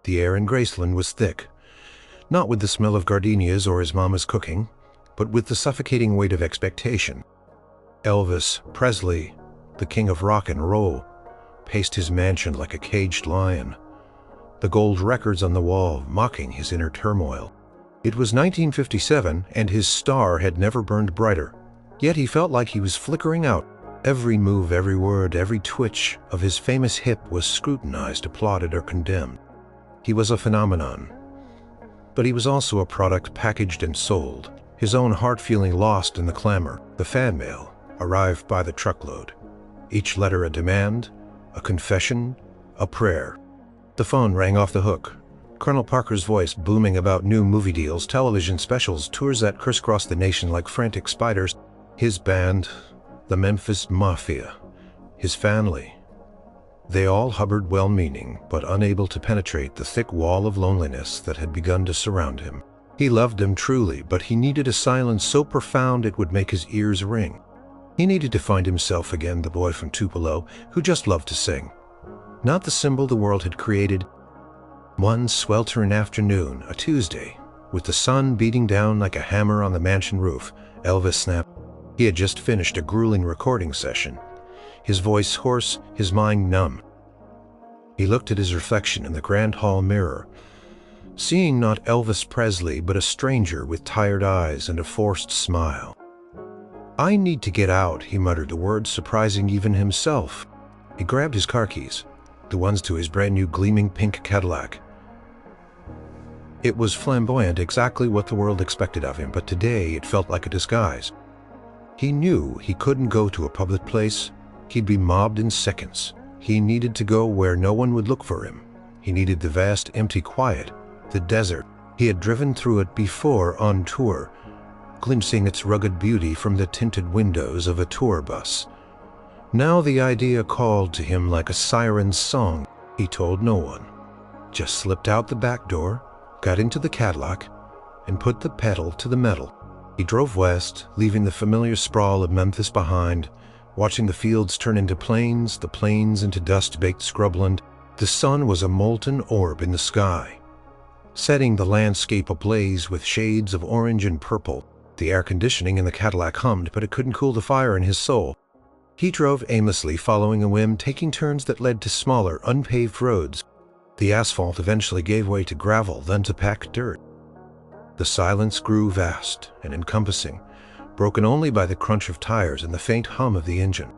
The air in Graceland was thick, not with the smell of gardenias or his mama's cooking, but with the suffocating weight of expectation. Elvis Presley, the king of rock and roll, paced his mansion like a caged lion, the gold records on the wall mocking his inner turmoil. It was 1957, and his star had never burned brighter, yet he felt like he was flickering out. Every move, every word, every twitch of his famous hip was scrutinized, applauded, or condemned. He was a phenomenon, but he was also a product packaged and sold, his own heart feeling lost in the clamor. The fan mail arrived by the truckload, each letter a demand, a confession, a prayer. The phone rang off the hook, Colonel Parker's voice booming about new movie deals, television specials, tours that crisscrossed the nation like frantic spiders. His band, the Memphis Mafia, his family, they all hubbard well-meaning, but unable to penetrate the thick wall of loneliness that had begun to surround him. He loved them truly, but he needed a silence so profound it would make his ears ring. He needed to find himself again, the boy from Tupelo, who just loved to sing. Not the symbol the world had created. One sweltering afternoon, a Tuesday, with the sun beating down like a hammer on the mansion roof, Elvis snapped. He had just finished a grueling recording session, his voice hoarse, his mind numb. He looked at his reflection in the grand hall mirror, seeing not Elvis Presley, but a stranger with tired eyes and a forced smile. "I need to get out," he muttered, the words surprising even himself. He grabbed his car keys, the ones to his brand new gleaming pink Cadillac. It was flamboyant, exactly what the world expected of him, but today it felt like a disguise. He knew he couldn't go to a public place. He'd be mobbed in seconds. He needed to go where no one would look for him. He needed the vast, empty quiet, the desert. He had driven through it before on tour, glimpsing its rugged beauty from the tinted windows of a tour bus. Now the idea called to him like a siren's song. He told no one, just slipped out the back door, got into the Cadillac, and put the pedal to the metal. He drove west, leaving the familiar sprawl of Memphis behind, watching the fields turn into plains, the plains into dust-baked scrubland. The sun was a molten orb in the sky, setting the landscape ablaze with shades of orange and purple. The air conditioning in the Cadillac hummed, but it couldn't cool the fire in his soul. He drove aimlessly, following a whim, taking turns that led to smaller, unpaved roads. The asphalt eventually gave way to gravel, then to packed dirt. The silence grew vast and encompassing, broken only by the crunch of tires and the faint hum of the engine.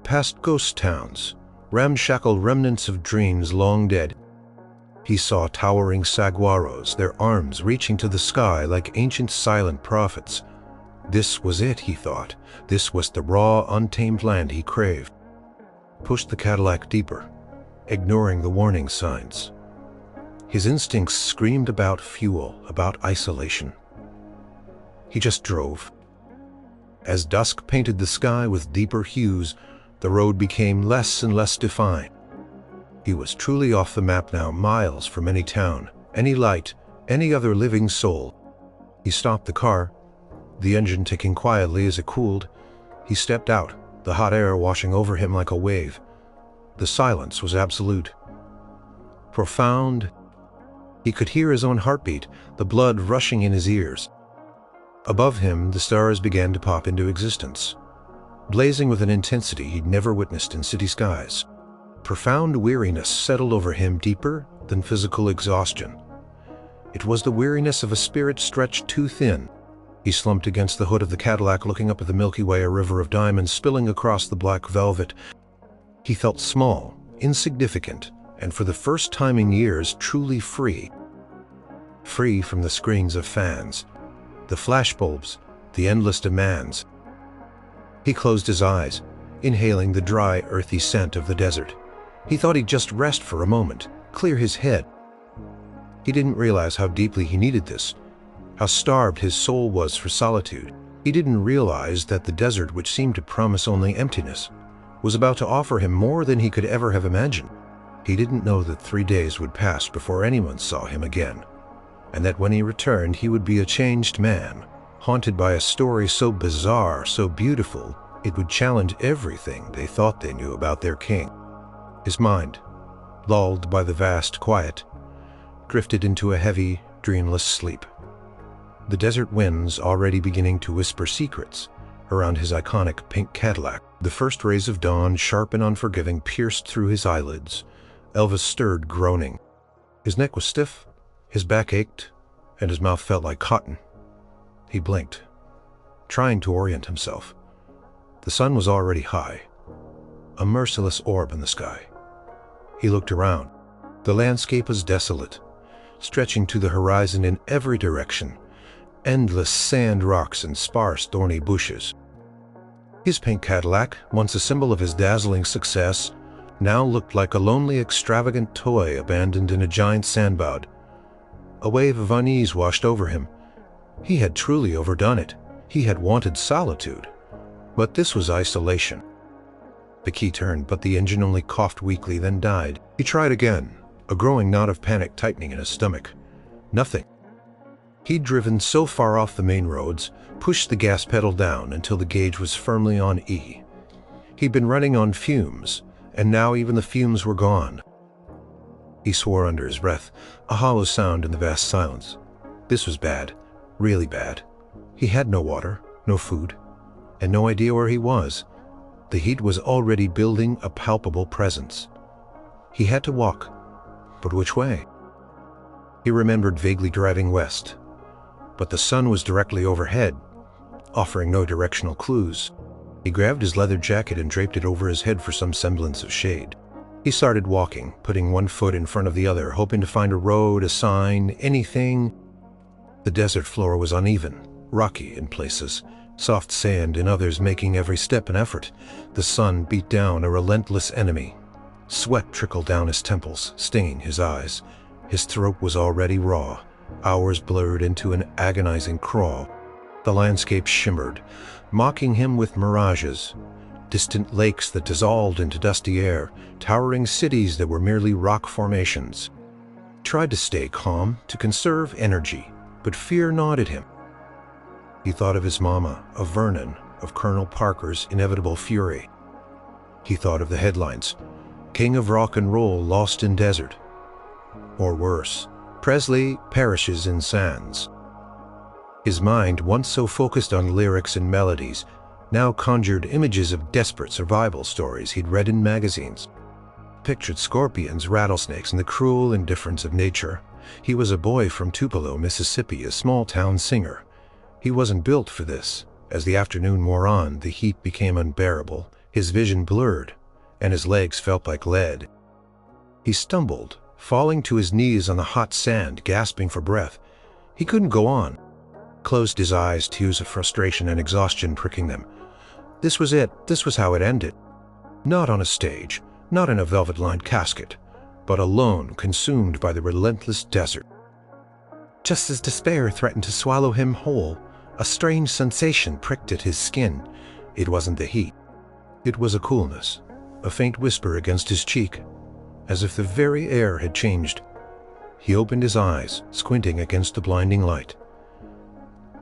Past ghost towns, ramshackle remnants of dreams long dead, he saw towering saguaros, their arms reaching to the sky like ancient silent prophets. This was it, he thought. This was the raw, untamed land he craved. Pushed the Cadillac deeper, ignoring the warning signs. His instincts screamed about fuel, about isolation. He just drove. As dusk painted the sky with deeper hues, the road became less and less defined. He was truly off the map now, miles from any town, any light, any other living soul. He stopped the car, the engine ticking quietly as it cooled. He stepped out, the hot air washing over him like a wave. The silence was absolute, profound. He could hear his own heartbeat, the blood rushing in his ears. Above him, the stars began to pop into existence, blazing with an intensity he'd never witnessed in city skies. Profound weariness settled over him, deeper than physical exhaustion. It was the weariness of a spirit stretched too thin. He slumped against the hood of the Cadillac, looking up at the Milky Way, a river of diamonds spilling across the black velvet. He felt small, insignificant, and for the first time in years, truly free. Free from the screens of fans, the flashbulbs, the endless demands. He closed his eyes, inhaling the dry, earthy scent of the desert. He thought he'd just rest for a moment, clear his head. He didn't realize how deeply he needed this, how starved his soul was for solitude. He didn't realize that the desert, which seemed to promise only emptiness, was about to offer him more than he could ever have imagined. He didn't know that 3 days would pass before anyone saw him again, and that when he returned he would be a changed man, haunted by a story so bizarre, so beautiful, it would challenge everything they thought they knew about their king. His mind, lulled by the vast quiet, drifted into a heavy, dreamless sleep. The desert winds already beginning to whisper secrets around his iconic pink Cadillac. The first rays of dawn, sharp and unforgiving, pierced through his eyelids. Elvis stirred, groaning. His neck was stiff, his back ached, and his mouth felt like cotton. He blinked, trying to orient himself. The sun was already high, a merciless orb in the sky. He looked around. The landscape was desolate, stretching to the horizon in every direction. Endless sand rocks and sparse thorny bushes. His pink Cadillac, once a symbol of his dazzling success, now looked like a lonely, extravagant toy abandoned in a giant sandbod. A wave of unease washed over him. He had truly overdone it. He had wanted solitude. But this was isolation. The key turned, but the engine only coughed weakly, then died. He tried again, a growing knot of panic tightening in his stomach. Nothing. He'd driven so far off the main roads, pushed the gas pedal down until the gauge was firmly on E. He'd been running on fumes, and now even the fumes were gone. He swore under his breath, a hollow sound in the vast silence. This was bad, really bad. He had no water, no food, and no idea where he was. The heat was already building a palpable presence. He had to walk, but which way? He remembered vaguely driving west, but the sun was directly overhead, offering no directional clues. He grabbed his leather jacket and draped it over his head for some semblance of shade. He started walking, putting one foot in front of the other, hoping to find a road, a sign, anything. The desert floor was uneven, rocky in places, soft sand in others, making every step an effort. The sun beat down, a relentless enemy. Sweat trickled down his temples, stinging his eyes. His throat was already raw. Hours blurred into an agonizing crawl. The landscape shimmered, mocking him with mirages. Distant lakes that dissolved into dusty air, towering cities that were merely rock formations. He tried to stay calm, to conserve energy, but fear gnawed him. He thought of his mama, of Vernon, of Colonel Parker's inevitable fury. He thought of the headlines, King of Rock and Roll lost in desert. Or worse, Presley perishes in sands. His mind, once so focused on lyrics and melodies, now conjured images of desperate survival stories he'd read in magazines. Pictured scorpions, rattlesnakes, and the cruel indifference of nature. He was a boy from Tupelo, Mississippi, a small-town singer. He wasn't built for this. As the afternoon wore on, the heat became unbearable. His vision blurred, and his legs felt like lead. He stumbled, falling to his knees on the hot sand, gasping for breath. He couldn't go on. Closed his eyes, tears of frustration and exhaustion pricking them. This was it. This was how it ended. Not on a stage, not in a velvet-lined casket, but alone, consumed by the relentless desert. Just as despair threatened to swallow him whole, a strange sensation pricked at his skin. It wasn't the heat. It was a coolness, a faint whisper against his cheek, as if the very air had changed. He opened his eyes, squinting against the blinding light.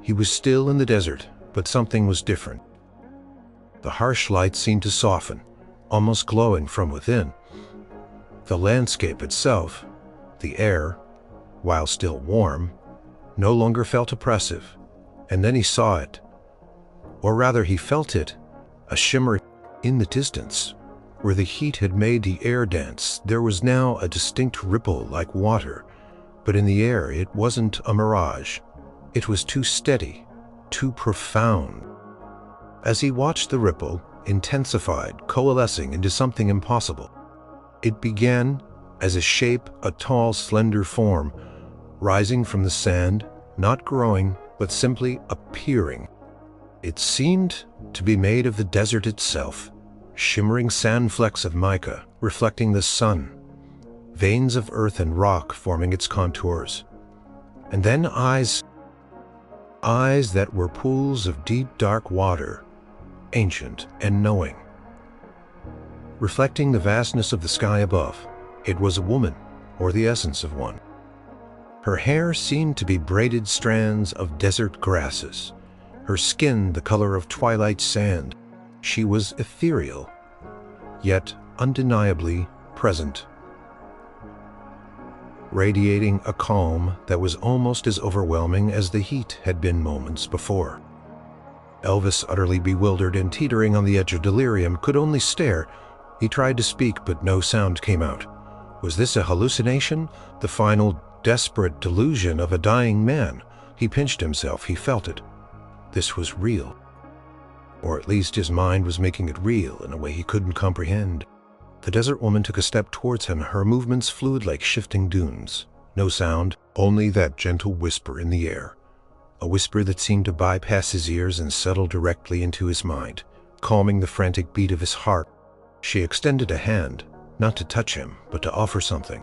He was still in the desert, but something was different. The harsh light seemed to soften, almost glowing from within. The landscape itself, the air, while still warm, no longer felt oppressive. And then he saw it, or rather he felt it, a shimmer in the distance. Where the heat had made the air dance, there was now a distinct ripple like water, but in the air it wasn't a mirage. It was too steady, too profound. As he watched the ripple, intensified, coalescing into something impossible. It began as a shape, a tall, slender form, rising from the sand, not growing, but simply appearing. It seemed to be made of the desert itself, shimmering sand flecks of mica, reflecting the sun, veins of earth and rock forming its contours. And then eyes that were pools of deep, dark water, ancient and knowing. Reflecting the vastness of the sky above, it was a woman, or the essence of one. Her hair seemed to be braided strands of desert grasses, her skin the color of twilight sand. She was ethereal, yet undeniably present. radiating a calm that was almost as overwhelming as the heat had been moments before. Elvis, utterly bewildered and teetering on the edge of delirium, could only stare. He tried to speak, but no sound came out. Was this a hallucination? The final, desperate delusion of a dying man? He pinched himself. He felt it. This was real. Or at least his mind was making it real in a way he couldn't comprehend. The desert woman took a step towards him, her movements fluid like shifting dunes. No sound, only that gentle whisper in the air. A whisper that seemed to bypass his ears and settle directly into his mind, calming the frantic beat of his heart. She extended a hand, not to touch him, but to offer something.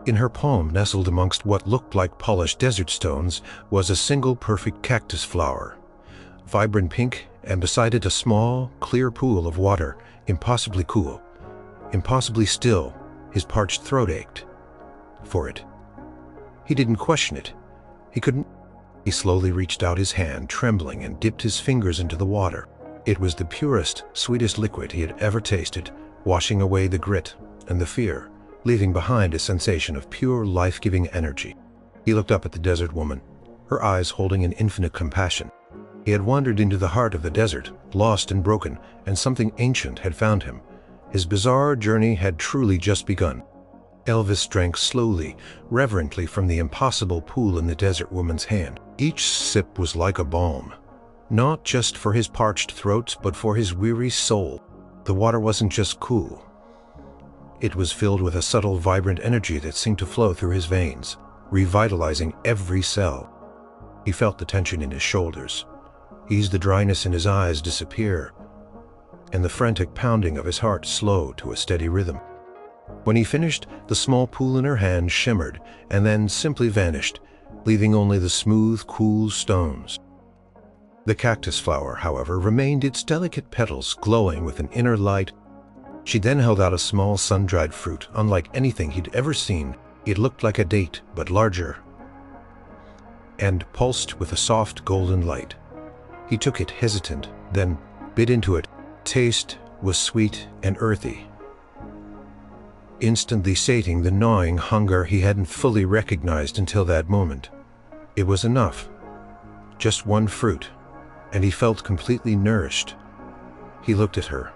In her palm, nestled amongst what looked like polished desert stones, was a single perfect cactus flower. Vibrant pink, and beside it a small, clear pool of water, impossibly cool. Impossibly still. His parched throat ached for it. He didn't question it. He couldn't. He slowly reached out his hand, trembling, and dipped his fingers into the water. It was the purest, sweetest liquid he had ever tasted, washing away the grit and the fear, leaving behind a sensation of pure, life-giving energy. He looked up at the desert woman, her eyes holding an infinite compassion. He had wandered into the heart of the desert, lost and broken, and something ancient had found him. His bizarre journey had truly just begun. Elvis drank slowly, reverently from the impossible pool in the desert woman's hand. Each sip was like a balm, not just for his parched throat, but for his weary soul. The water wasn't just cool. It was filled with a subtle, vibrant energy that seemed to flow through his veins, revitalizing every cell. He felt the tension in his shoulders, eased the dryness in his eyes disappear, and the frantic pounding of his heart slow to a steady rhythm. When he finished, the small pool in her hand shimmered and then simply vanished, leaving only the smooth, cool stones. The cactus flower, however, remained, its delicate petals glowing with an inner light. She then held out a small sun-dried fruit, unlike anything he'd ever seen. It looked like a date, but larger, and pulsed with a soft golden light. He took it, hesitant, then bit into it. Taste was sweet and earthy, instantly sating the gnawing hunger he hadn't fully recognized until that moment. It was enough. Just one fruit, and he felt completely nourished. He looked at her,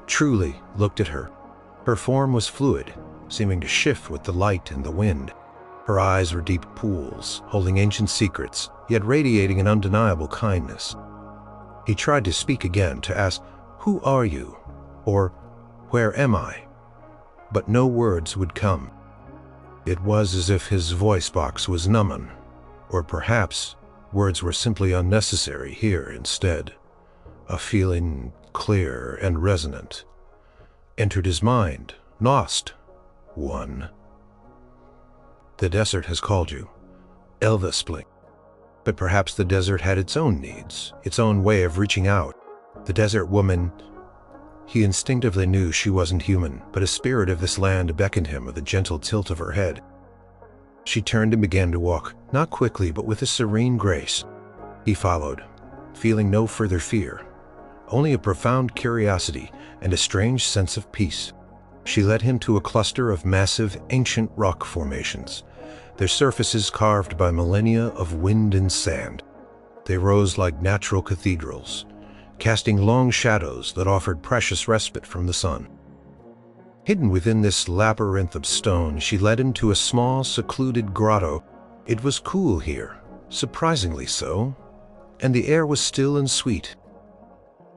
truly looked at her. Her form was fluid, seeming to shift with the light and the wind. Her eyes were deep pools, holding ancient secrets, yet radiating an undeniable kindness. He tried to speak again, to ask, "Who are you?" or "Where am I?" But no words would come. It was as if his voice box was numbing, or perhaps words were simply unnecessary here instead. A feeling, clear and resonant, entered his mind. Lost one. "The desert has called you," Elvis blinked. But perhaps the desert had its own needs, its own way of reaching out. The desert woman, he instinctively knew she wasn't human, but a spirit of this land beckoned him with a gentle tilt of her head. She turned and began to walk, not quickly, but with a serene grace. He followed, feeling no further fear, only a profound curiosity and a strange sense of peace. She led him to a cluster of massive, ancient rock formations, their surfaces carved by millennia of wind and sand. They rose like natural cathedrals, casting long shadows that offered precious respite from the sun. Hidden within this labyrinth of stone, she led him to a small, secluded grotto. It was cool here, surprisingly so, and the air was still and sweet.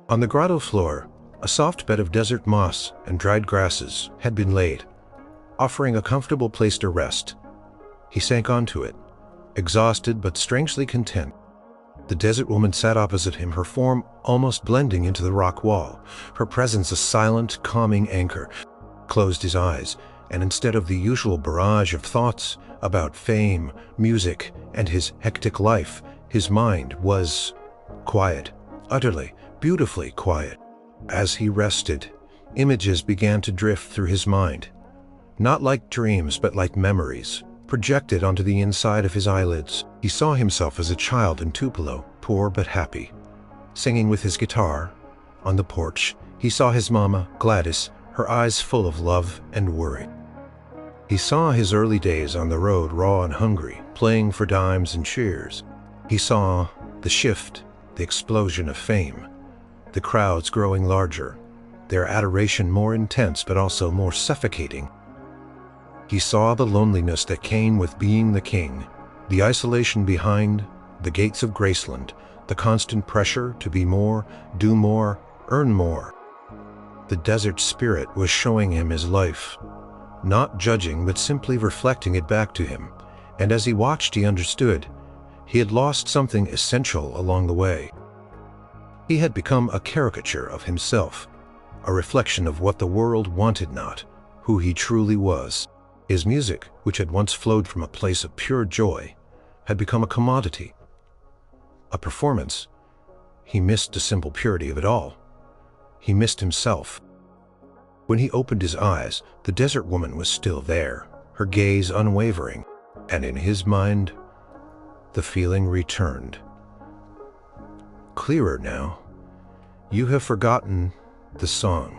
On the grotto floor, a soft bed of desert moss and dried grasses had been laid, offering a comfortable place to rest. He sank onto it, exhausted but strangely content. The desert woman sat opposite him, her form almost blending into the rock wall, her presence a silent, calming anchor. Closed his eyes, and instead of the usual barrage of thoughts about fame, music, and his hectic life, his mind was quiet, utterly, beautifully quiet. As he rested, images began to drift through his mind, not like dreams but like memories, projected onto the inside of his eyelids. He saw himself as a child in Tupelo, poor but happy, singing with his guitar. On the porch, he saw his mama, Gladys, her eyes full of love and worry. He saw his early days on the road, raw and hungry, playing for dimes and cheers. He saw the shift, the explosion of fame, the crowds growing larger, their adoration more intense but also more suffocating. He saw the loneliness that came with being the king, the isolation behind the gates of Graceland, the constant pressure to be more, do more, earn more. The desert spirit was showing him his life, not judging but simply reflecting it back to him, and as he watched he understood. He had lost something essential along the way. He had become a caricature of himself, a reflection of what the world wanted, not who he truly was. His music, which had once flowed from a place of pure joy, had become a commodity, a performance. He missed the simple purity of it all. He missed himself. When he opened his eyes, the desert woman was still there, her gaze unwavering, and in his mind, the feeling returned. Clearer now. You have forgotten the song.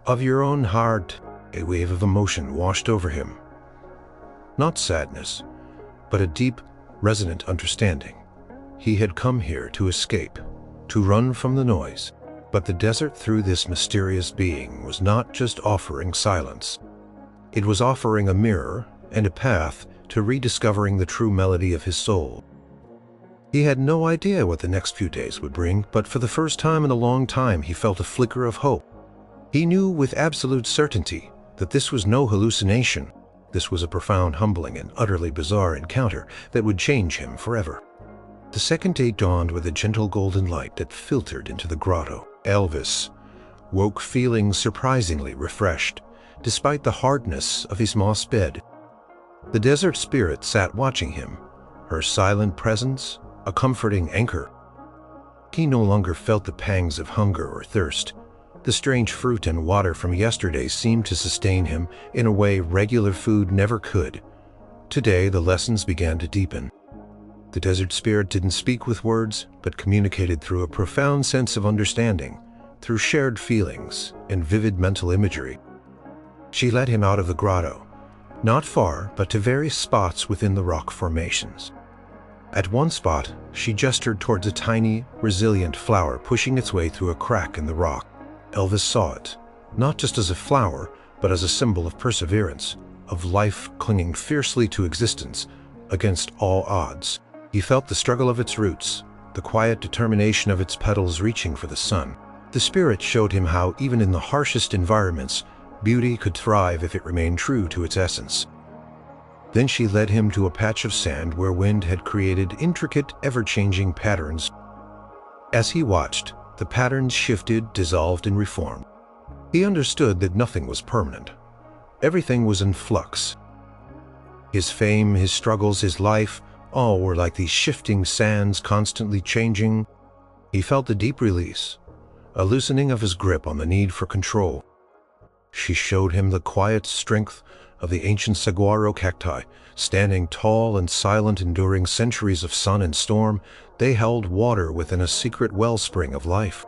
Of your own heart, a wave of emotion washed over him. Not sadness, but a deep, resonant understanding. He had come here to escape, to run from the noise. But the desert, through this mysterious being, was not just offering silence. It was offering a mirror and a path to rediscovering the true melody of his soul. He had no idea what the next few days would bring, but for the first time in a long time he felt a flicker of hope. He knew with absolute certainty that this was no hallucination. This was a profound, humbling, and utterly bizarre encounter that would change him forever. The second day dawned with a gentle golden light that filtered into the grotto. Elvis woke feeling surprisingly refreshed, despite the hardness of his moss bed. The desert spirit sat watching him, her silent presence a comforting anchor. He no longer felt the pangs of hunger or thirst. The strange fruit and water from yesterday seemed to sustain him in a way regular food never could. Today the lessons began to deepen. The desert spirit didn't speak with words, but communicated through a profound sense of understanding, through shared feelings and vivid mental imagery. She led him out of the grotto, not far, but to various spots within the rock formations. At one spot, she gestured towards a tiny, resilient flower pushing its way through a crack in the rock. Elvis saw it, not just as a flower, but as a symbol of perseverance, of life clinging fiercely to existence against all odds. He felt the struggle of its roots, the quiet determination of its petals reaching for the sun. The spirit showed him how, even in the harshest environments, beauty could thrive if it remained true to its essence. Then she led him to a patch of sand where wind had created intricate, ever-changing patterns. As he watched, the patterns shifted, dissolved, and reformed. He understood that nothing was permanent. Everything was in flux. His fame, his struggles, his life, all were like these shifting sands constantly changing. He felt a deep release, a loosening of his grip on the need for control. She showed him the quiet strength of the ancient saguaro cacti, standing tall and silent, enduring centuries of sun and storm. They held water within a secret wellspring of life.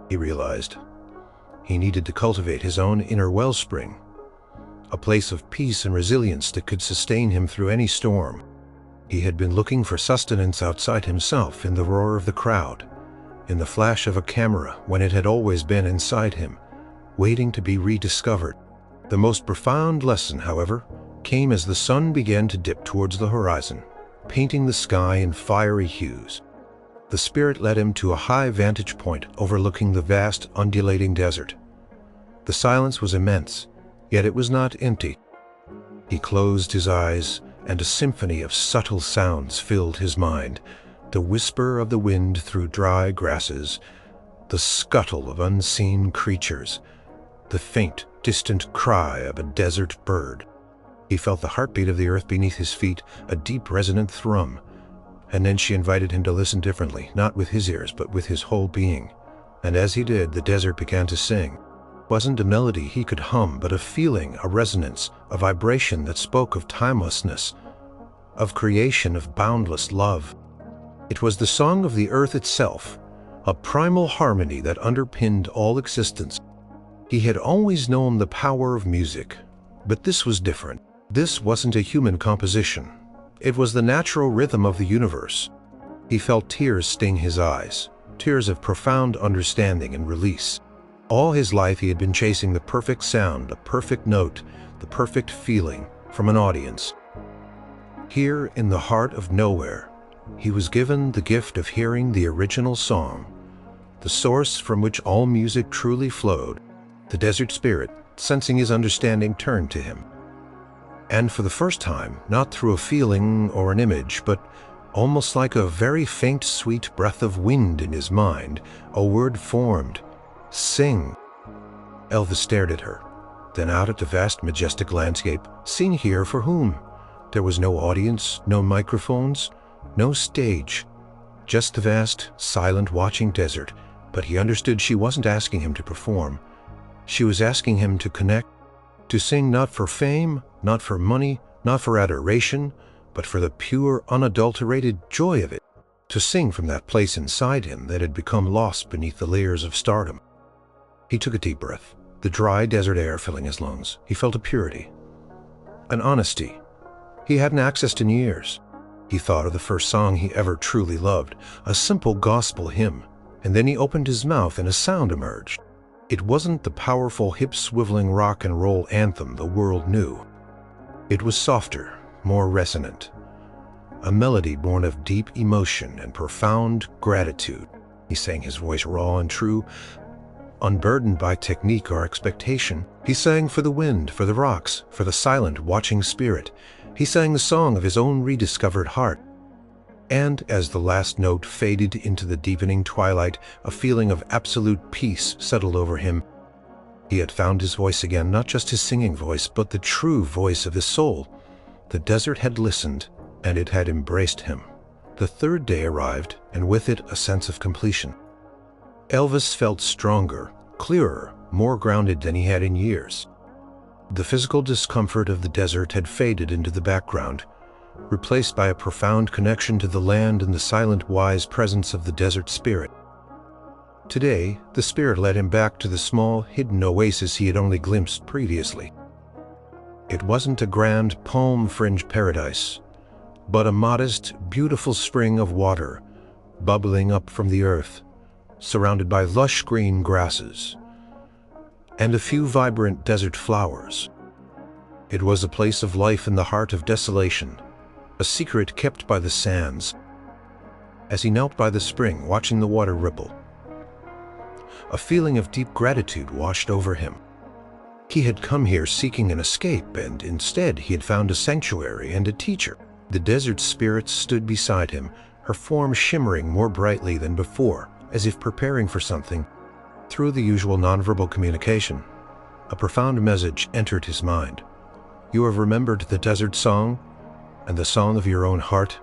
He realized he needed to cultivate his own inner wellspring, a place of peace and resilience that could sustain him through any storm. He had been looking for sustenance outside himself, in the roar of the crowd, in the flash of a camera, when it had always been inside him, waiting to be rediscovered. The most profound lesson, however, came as the sun began to dip towards the horizon, painting the sky in fiery hues. The spirit led him to a high vantage point overlooking the vast, undulating desert. The silence was immense, yet it was not empty. He closed his eyes, and a symphony of subtle sounds filled his mind. The whisper of the wind through dry grasses, the scuttle of unseen creatures, the faint, distant cry of a desert bird. He felt the heartbeat of the earth beneath his feet, a deep, resonant thrum. And then she invited him to listen differently, not with his ears, but with his whole being. And as he did, the desert began to sing. It wasn't a melody he could hum, but a feeling, a resonance, a vibration that spoke of timelessness, of creation, of boundless love. It was the song of the earth itself, a primal harmony that underpinned all existence. He had always known the power of music, But this was different. This wasn't a human composition. It was the natural rhythm of the universe. He felt tears sting his eyes, tears of profound understanding and release. All his life he had been chasing the perfect sound, a perfect note, the perfect feeling from an audience. Here, in the heart of nowhere, he was given the gift of hearing the original song, the source from which all music truly flowed. The desert spirit, sensing his understanding, turned to him. And for the first time, not through a feeling or an image, but almost like a very faint, sweet breath of wind in his mind, a word formed: sing. Elvis stared at her, then out at the vast, majestic landscape. Sing here for whom? There was no audience, no microphones, no stage, just the vast, silent, watching desert. But he understood she wasn't asking him to perform. She was asking him to connect, to sing not for fame, not for money, not for adoration, but for the pure, unadulterated joy of it. To sing from that place inside him that had become lost beneath the layers of stardom. He took a deep breath, the dry desert air filling his lungs. He felt a purity, an honesty he hadn't accessed in years. He thought of the first song he ever truly loved, a simple gospel hymn, and then he opened his mouth and a sound emerged. It wasn't the powerful, hip-swiveling rock and roll anthem the world knew. It was softer, more resonant, a melody born of deep emotion and profound gratitude. He sang, his voice raw and true, unburdened by technique or expectation. He sang for the wind, for the rocks, for the silent, watching spirit. He sang the song of his own rediscovered heart. And as the last note faded into the deepening twilight, a feeling of absolute peace settled over him. He had found his voice again, not just his singing voice, but the true voice of his soul. The desert had listened, and it had embraced him. The third day arrived, and with it a sense of completion. Elvis felt stronger, clearer, more grounded than he had in years. The physical discomfort of the desert had faded into the background, replaced by a profound connection to the land and the silent, wise presence of the desert spirit. Today, the spirit led him back to the small, hidden oasis he had only glimpsed previously. It wasn't a grand, palm-fringed paradise, but a modest, beautiful spring of water, bubbling up from the earth, surrounded by lush green grasses, and a few vibrant desert flowers. It was a place of life in the heart of desolation, a secret kept by the sands. As he knelt by the spring, watching the water ripple, a feeling of deep gratitude washed over him. He had come here seeking an escape, and instead he had found a sanctuary and a teacher. The desert spirit stood beside him, her form shimmering more brightly than before, as if preparing for something. Through the usual nonverbal communication, a profound message entered his mind. You have remembered the desert song and the song of your own heart.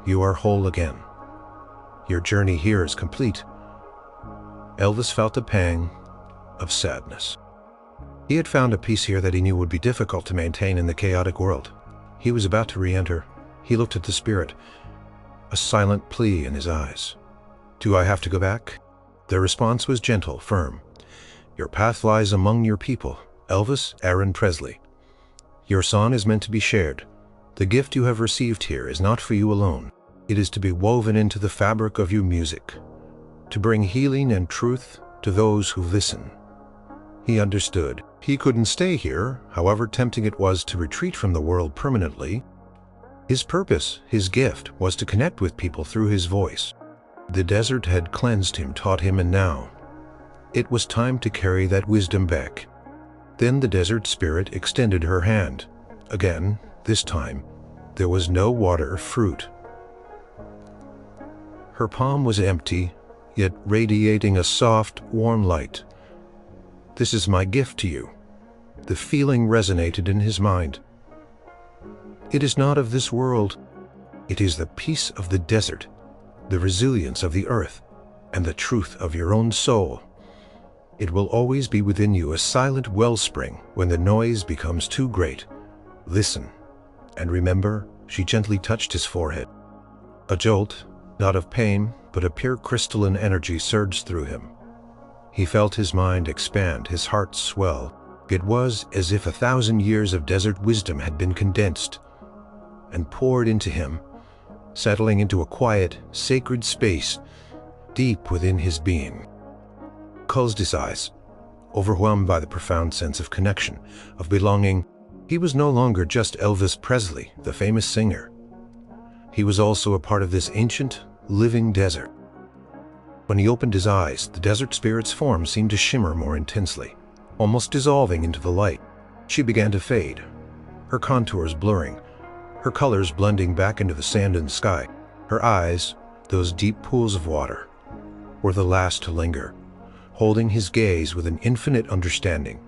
You are whole again. Your journey here is complete. Elvis felt a pang of sadness. He had found a peace here that he knew would be difficult to maintain in the chaotic world. He was about to re-enter. He looked at the spirit, a silent plea in his eyes. Do I have to go back? Their response was gentle, firm. Your path lies among your people, Elvis Aaron Presley. Your song is meant to be shared. The gift you have received here is not for you alone. It is to be woven into the fabric of your music, to bring healing and truth to those who listen. He understood. He couldn't stay here, however tempting it was to retreat from the world permanently. His purpose, his gift, was to connect with people through his voice. The desert had cleansed him, taught him, and now it was time to carry that wisdom back. Then the desert spirit extended her hand. Again, this time, there was no water, fruit. Her palm was empty, yet radiating a soft, warm light. This is my gift to you. The feeling resonated in his mind. It is not of this world. It is the peace of the desert, the resilience of the earth, and the truth of your own soul. It will always be within you, a silent wellspring when the noise becomes too great. Listen, and remember. She gently touched his forehead. A jolt, not of pain, but a pure crystalline energy surged through him. He felt his mind expand, his heart swell. It was as if 1,000 years of desert wisdom had been condensed and poured into him, settling into a quiet, sacred space deep within his being. Closed his eyes, overwhelmed by the profound sense of connection, of belonging. He was no longer just Elvis Presley, the famous singer. He was also a part of this ancient, living desert. When he opened his eyes, the desert spirit's form seemed to shimmer more intensely, almost dissolving into the light. She began to fade, her contours blurring, her colors blending back into the sand and sky. Her eyes, those deep pools of water, were the last to linger, holding his gaze with an infinite understanding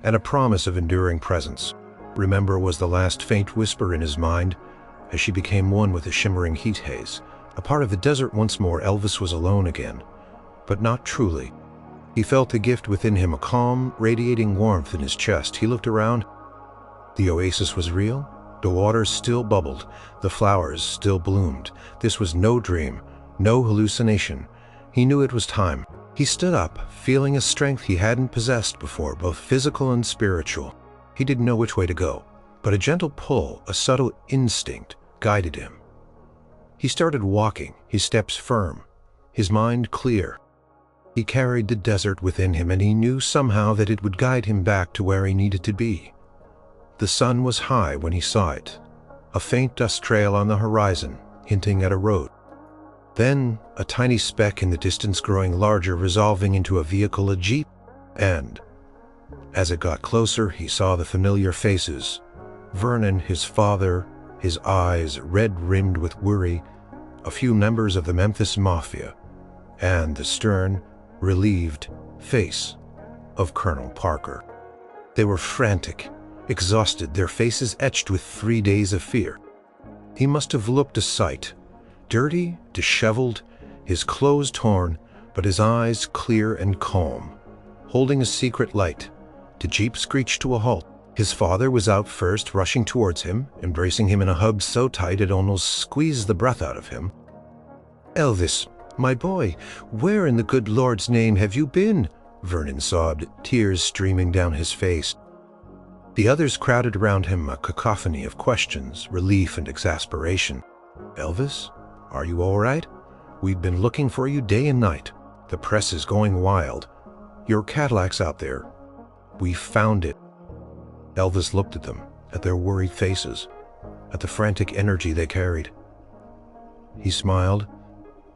and a promise of enduring presence. Remember was the last faint whisper in his mind as she became one with the shimmering heat haze. A part of the desert once more. Elvis was alone again, but not truly. He felt the gift within him, a calm, radiating warmth in his chest. He looked around. The oasis was real. The waters still bubbled. The flowers still bloomed. This was no dream, no hallucination. He knew it was time. He stood up, feeling a strength he hadn't possessed before, both physical and spiritual. He didn't know which way to go, but a gentle pull, a subtle instinct, guided him. He started walking, his steps firm, his mind clear. He carried the desert within him, and he knew somehow that it would guide him back to where he needed to be. The sun was high when he saw it, a faint dust trail on the horizon, hinting at a road. Then a tiny speck in the distance growing larger, resolving into a vehicle, a jeep, and as it got closer, he saw the familiar faces. Vernon, his father, his eyes red-rimmed with worry, a few members of the Memphis Mafia, and the stern, relieved face of Colonel Parker. They were frantic, exhausted, their faces etched with 3 days of fear. He must have looked a sight, dirty, disheveled, his clothes torn, but his eyes clear and calm, holding a secret light. The jeep screeched to a halt. His father was out first, rushing towards him, embracing him in a hug so tight it almost squeezed the breath out of him. "Elvis, my boy, where in the good Lord's name have you been?" Vernon sobbed, tears streaming down his face. The others crowded around him, a cacophony of questions, relief and exasperation. "Elvis, are you all right? We've been looking for you day and night. The press is going wild. Your Cadillac's out there. We found it." Elvis looked at them, at their worried faces, at the frantic energy they carried. He smiled,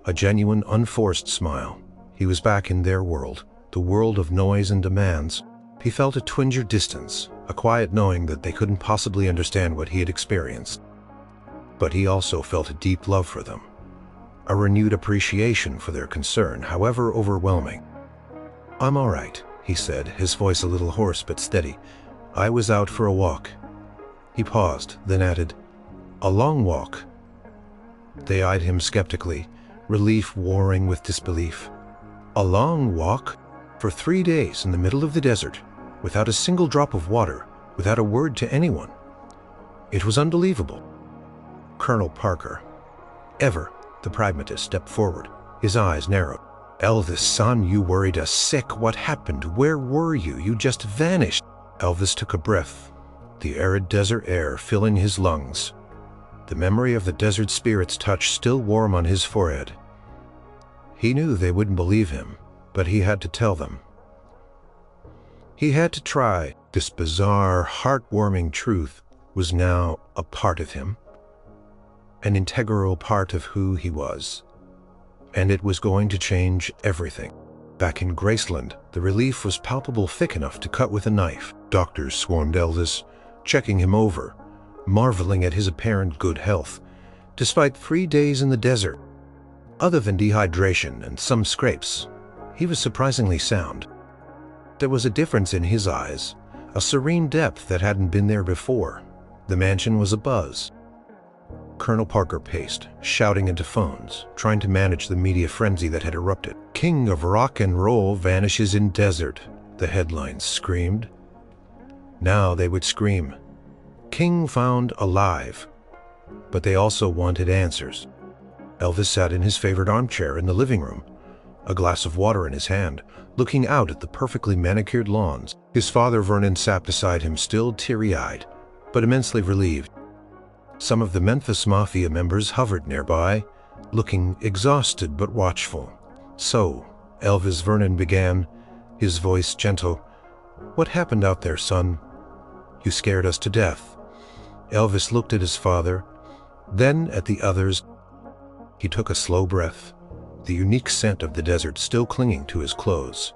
a genuine, unforced smile. He was back in their world, the world of noise and demands. He felt a twinge of distance, a quiet knowing that they couldn't possibly understand what he had experienced. But he also felt a deep love for them, a renewed appreciation for their concern, however overwhelming. "I'm all right," he said, his voice a little hoarse but steady. "I was out for a walk." He paused, then added, "A long walk." They eyed him skeptically, relief warring with disbelief. A long walk? For 3 days in the middle of the desert, without a single drop of water, without a word to anyone. It was unbelievable. Colonel Parker, ever the pragmatist, stepped forward, his eyes narrowed. "Elvis, son, you worried us sick. What happened? Where were you? You just vanished." Elvis took a breath, the arid desert air filling his lungs, the memory of the desert spirit's touch still warm on his forehead. He knew they wouldn't believe him, but he had to tell them. He had to try. This bizarre, heartwarming truth was now a part of him, an integral part of who he was, and it was going to change everything. Back in Graceland, the relief was palpable, thick enough to cut with a knife. Doctors swarmed Elvis, checking him over, marveling at his apparent good health, despite 3 days in the desert. Other than dehydration and some scrapes, he was surprisingly sound. There was a difference in his eyes, a serene depth that hadn't been there before. The mansion was abuzz. Colonel Parker paced, shouting into phones, trying to manage the media frenzy that had erupted. "King of rock and roll vanishes in desert," the headlines screamed. Now they would scream, "King found alive." But they also wanted answers. Elvis sat in his favorite armchair in the living room, a glass of water in his hand, looking out at the perfectly manicured lawns. His father, Vernon, sat beside him, still teary-eyed, but immensely relieved. Some of the Memphis Mafia members hovered nearby, looking exhausted but watchful. "So, Elvis," Vernon began, his voice gentle, "what happened out there, son? You scared us to death." Elvis looked at his father, then at the others. He took a slow breath, the unique scent of the desert still clinging to his clothes.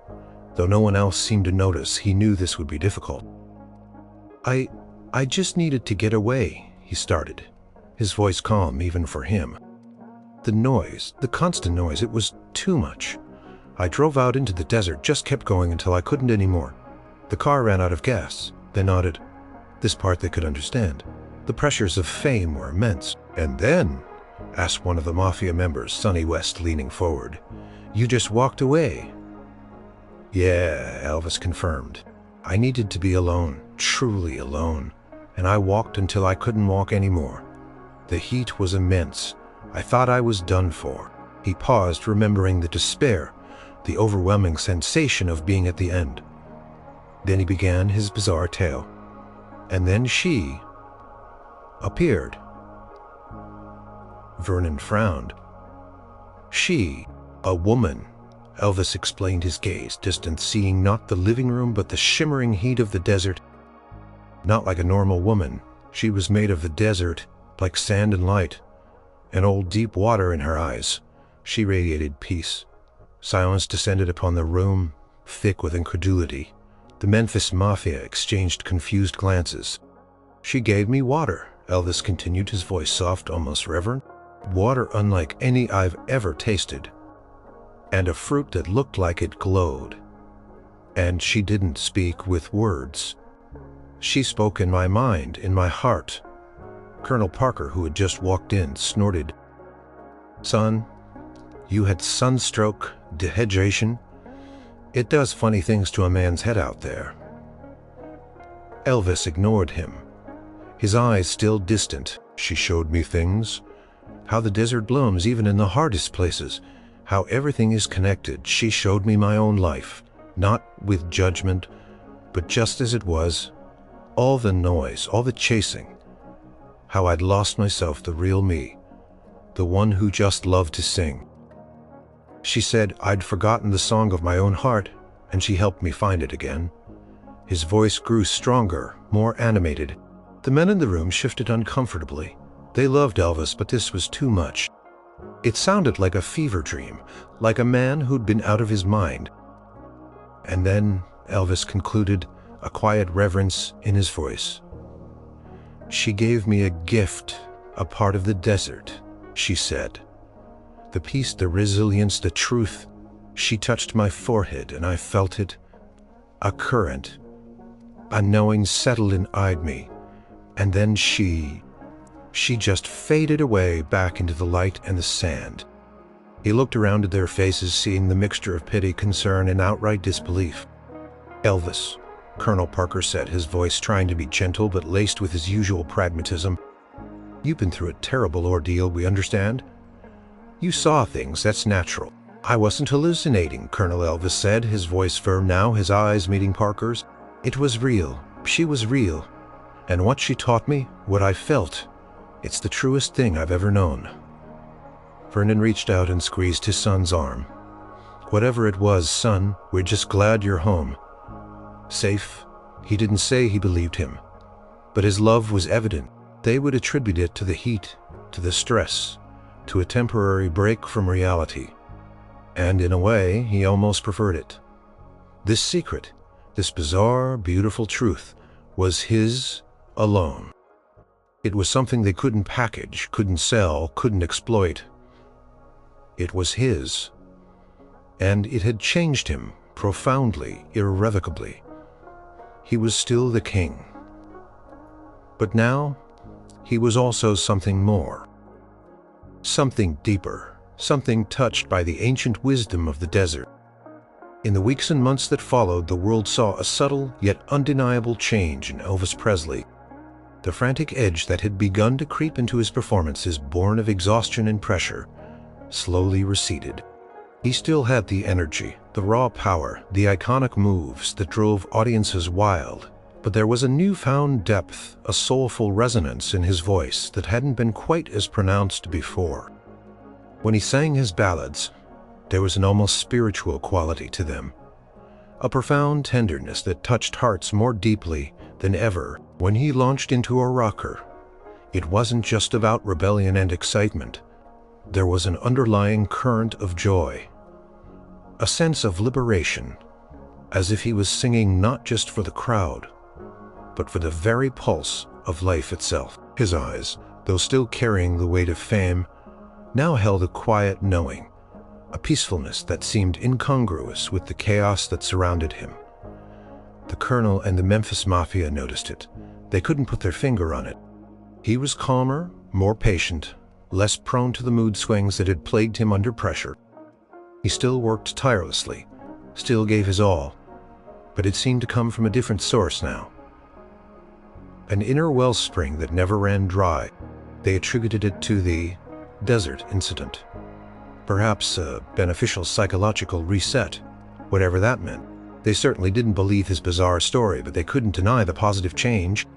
Though no one else seemed to notice, he knew this would be difficult. I just needed to get away," he started, his voice calm even for him. "The noise, the constant noise, it was too much. I drove out into the desert, just kept going until I couldn't anymore. The car ran out of gas." They nodded. This part they could understand. The pressures of fame were immense. "And then?" asked one of the Mafia members, Sonny West, leaning forward. "You just walked away." "Yeah," Elvis confirmed. "I needed to be alone, truly alone, and I walked until I couldn't walk anymore. The heat was immense. I thought I was done for." He paused, remembering the despair, the overwhelming sensation of being at the end. Then he began his bizarre tale. "And then she appeared." Vernon frowned. "She, a woman," Elvis explained, his gaze distant, seeing not the living room but the shimmering heat of the desert. Not like a normal woman. She was made of the desert, like sand and light, and old deep water in her eyes. She radiated peace. Silence descended upon the room, thick with incredulity. The Memphis Mafia exchanged confused glances. "She gave me water," Elvis continued, his voice soft, almost reverent. "Water unlike any I've ever tasted. And a fruit that looked like it glowed. And she didn't speak with words. She spoke in my mind, in my heart." Colonel Parker, who had just walked in, snorted. "Son, you had sunstroke, dehydration. It does funny things to a man's head out there." Elvis ignored him, his eyes still distant. "She showed me things. How the desert blooms even in the hardest places. How everything is connected. She showed me my own life, not with judgment, but just as it was. All the noise, all the chasing. How I'd lost myself, the real me, the one who just loved to sing. She said I'd forgotten the song of my own heart, and she helped me find it again." His voice grew stronger, more animated. The men in the room shifted uncomfortably. They loved Elvis, but this was too much. It sounded like a fever dream, like a man who'd been out of his mind. "And then," Elvis concluded, a quiet reverence in his voice, "she gave me a gift, a part of the desert," she said. "The peace, the resilience, the truth. She touched my forehead and I felt it. A current. A knowing settled and eyed me. And then she just faded away back into the light and the sand." He looked around at their faces, seeing the mixture of pity, concern, and outright disbelief. "Elvis," Colonel Parker said, his voice trying to be gentle but laced with his usual pragmatism, "you've been through a terrible ordeal, we understand. You saw things, that's natural." "I wasn't hallucinating," Colonel Elvis said, his voice firm now, his eyes meeting Parker's. "It was real. She was real. And what she taught me, what I felt, it's the truest thing I've ever known." Vernon reached out and squeezed his son's arm. "Whatever it was, son, we're just glad you're home. Safe." He didn't say he believed him, but his love was evident. They would attribute it to the heat, to the stress, to a temporary break from reality. And in a way, he almost preferred it. This secret, this bizarre, beautiful truth, was his alone. It was something they couldn't package, couldn't sell, couldn't exploit. It was his. And it had changed him profoundly, irrevocably. He was still the king. But now, he was also something more. Something deeper, something touched by the ancient wisdom of the desert. In the weeks and months that followed, the world saw a subtle yet undeniable change in Elvis Presley. The frantic edge that had begun to creep into his performances, born of exhaustion and pressure, slowly receded. He still had the energy, the raw power, the iconic moves that drove audiences wild. But there was a newfound depth, a soulful resonance in his voice that hadn't been quite as pronounced before. When he sang his ballads, there was an almost spiritual quality to them, a profound tenderness that touched hearts more deeply than ever. When he launched into a rocker, it wasn't just about rebellion and excitement. There was an underlying current of joy, a sense of liberation, as if he was singing not just for the crowd, but for the very pulse of life itself. His eyes, though still carrying the weight of fame, now held a quiet knowing, a peacefulness that seemed incongruous with the chaos that surrounded him. The Colonel and the Memphis Mafia noticed it. They couldn't put their finger on it. He was calmer, more patient, less prone to the mood swings that had plagued him under pressure. He still worked tirelessly, still gave his all, but it seemed to come from a different source now. An inner wellspring that never ran dry. They attributed it to the desert incident. Perhaps a beneficial psychological reset, whatever that meant. They certainly didn't believe his bizarre story, but they couldn't deny the positive change.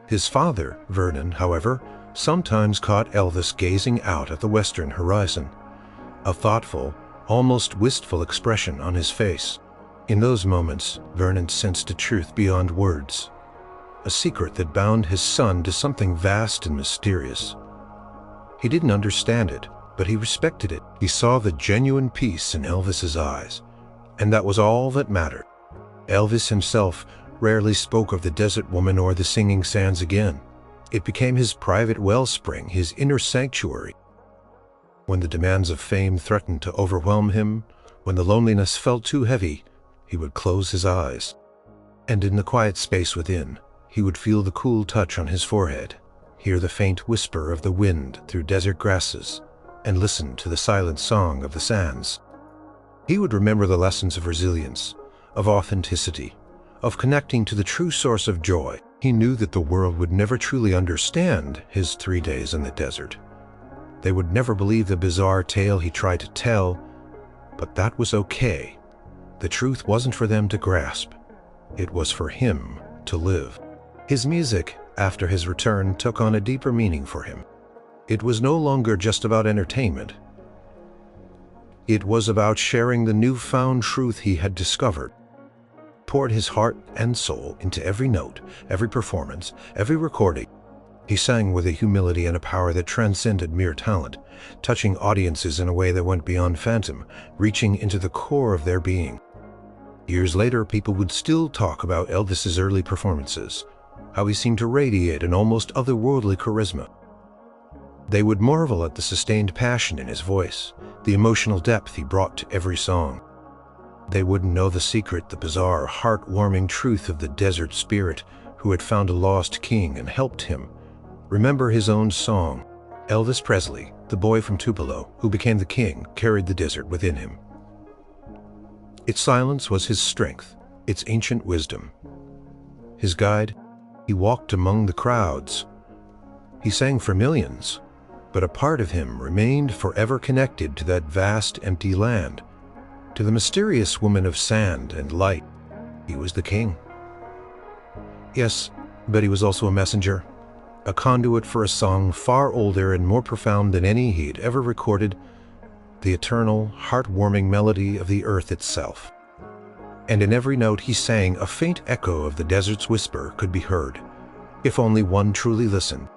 His father, Vernon, however, sometimes caught Elvis gazing out at the western horizon, a thoughtful, almost wistful expression on his face. In those moments, Vernon sensed a truth beyond words, a secret that bound his son to something vast and mysterious. He didn't understand it, but he respected it. He saw the genuine peace in Elvis's eyes, and that was all that mattered. Elvis himself rarely spoke of the desert woman or the singing sands again. It became his private wellspring, his inner sanctuary. When the demands of fame threatened to overwhelm him, when the loneliness felt too heavy, he would close his eyes. And in the quiet space within, he would feel the cool touch on his forehead, hear the faint whisper of the wind through desert grasses, and listen to the silent song of the sands. He would remember the lessons of resilience, of authenticity, of connecting to the true source of joy. He knew that the world would never truly understand his 3 days in the desert. They would never believe the bizarre tale he tried to tell, but that was okay. The truth wasn't for them to grasp. It was for him to live. His music, after his return, took on a deeper meaning for him. It was no longer just about entertainment. It was about sharing the newfound truth he had discovered. Poured his heart and soul into every note, every performance, every recording. He sang with a humility and a power that transcended mere talent, touching audiences in a way that went beyond phantom, reaching into the core of their being. Years later, people would still talk about Elvis's early performances, how he seemed to radiate an almost otherworldly charisma. They would marvel at the sustained passion in his voice, the emotional depth he brought to every song. They wouldn't know the secret, the bizarre, heartwarming truth of the desert spirit who had found a lost king and helped him remember his own song. Elvis Presley, the boy from Tupelo who became the king, carried the desert within him. Its silence was his strength, its ancient wisdom. His guide, he walked among the crowds. He sang for millions, but a part of him remained forever connected to that vast, empty land, to the mysterious woman of sand and light. He was the king. Yes, but he was also a messenger, a conduit for a song far older and more profound than any he had ever recorded, the eternal, heartwarming melody of the earth itself. And in every note he sang, a faint echo of the desert's whisper could be heard, if only one truly listened.